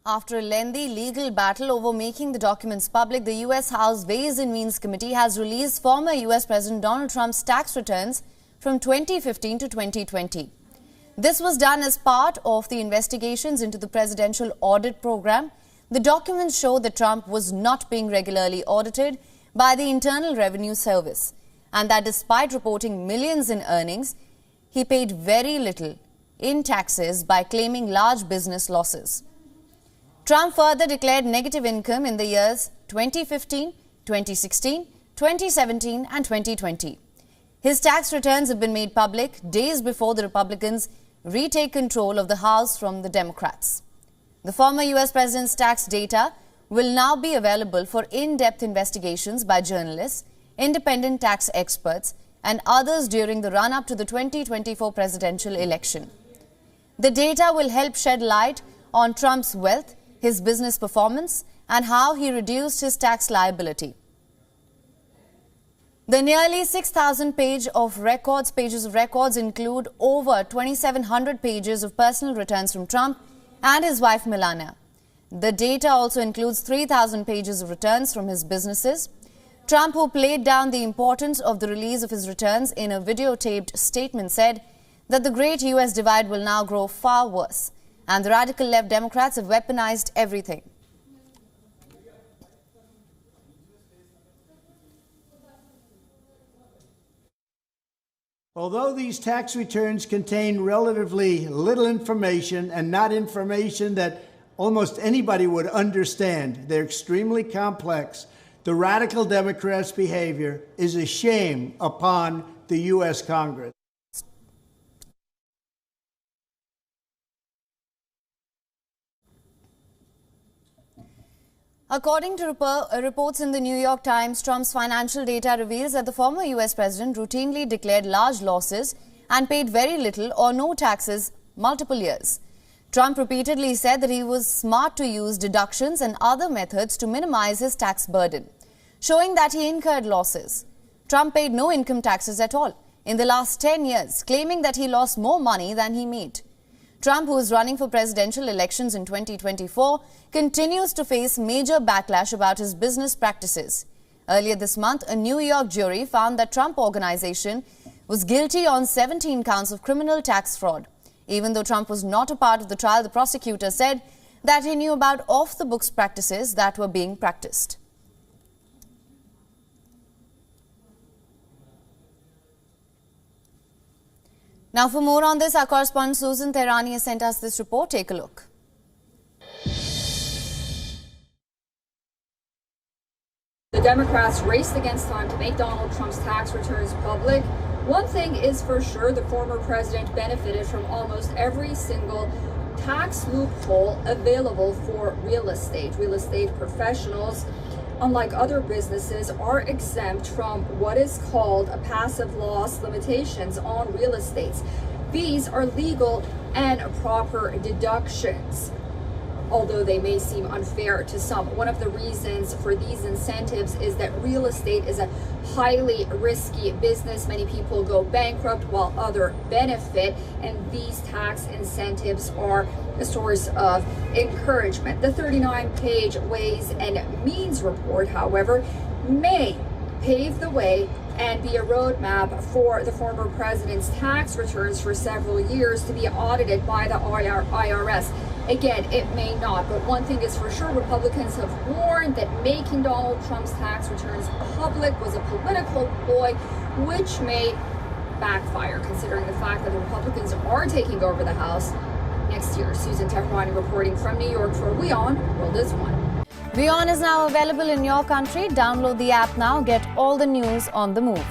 After a lengthy legal battle over making the documents public, the U.S. House Ways and Means Committee has released former U.S. President Donald Trump's tax returns from 2015 to 2020. This was done as part of the investigations into the presidential audit program. The documents show that Trump was not being regularly audited by the Internal Revenue Service, and that despite reporting millions in earnings, he paid very little in taxes by claiming large business losses. Trump further declared negative income in the years 2015, 2016, 2017 and 2020. His tax returns have been made public days before the Republicans retake control of the House from the Democrats. The former U.S. president's tax data will now be available for in-depth investigations by journalists, independent tax experts and others during the run-up to the 2024 presidential election. The data will help shed light on Trump's wealth, his business performance and how he reduced his tax liability. The nearly 6,000 pages of records include over 2,700 pages of personal returns from Trump and his wife Melania. The data also includes 3,000 pages of returns from his businesses. Trump, who played down the importance of the release of his returns in a videotaped statement, said that the great U.S. divide will now grow far worse, and the radical left Democrats have weaponized everything. Although these tax returns contain relatively little information and not information that almost anybody would understand, they're extremely complex. The radical Democrats' behavior is a shame upon the U.S. Congress. According to reports in the New York Times, Trump's financial data reveals that the former U.S. president routinely declared large losses and paid very little or no taxes multiple years. Trump repeatedly said that he was smart to use deductions and other methods to minimize his tax burden, showing that he incurred losses. Trump paid no income taxes at all in the last 10 years, claiming that he lost more money than he made. Trump, who is running for presidential elections in 2024, continues to face major backlash about his business practices. Earlier this month, a New York jury found that Trump Organization was guilty on 17 counts of criminal tax fraud. Even though Trump was not a part of the trial, the prosecutor said that he knew about off-the-books practices that were being practiced. Now, for more on this, our correspondent Susan Tehrani has sent us this report. Take a look. The Democrats raced against time to make Donald Trump's tax returns public. One thing is for sure, the former president benefited from almost every single tax loophole available for real estate. Real estate professionals, unlike other businesses, are exempt from what is called a passive loss limitations on real estates. These are legal and proper deductions, although they may seem unfair to some. One of the reasons for these incentives is that real estate is a highly risky business. Many people go bankrupt while others benefit, and these tax incentives are a source of encouragement. The 39-page Ways and Means report, however, may pave the way and be a roadmap for the former president's tax returns for several years to be audited by the IRS. Again, it may not, but one thing is for sure, Republicans have warned that making Donald Trump's tax returns public was a political ploy, which may backfire, considering the fact that the Republicans are taking over the House next year. Susan Tehrani reporting from New York for WION, World is One. WION is now available in your country. Download the app now. Get all the news on the move.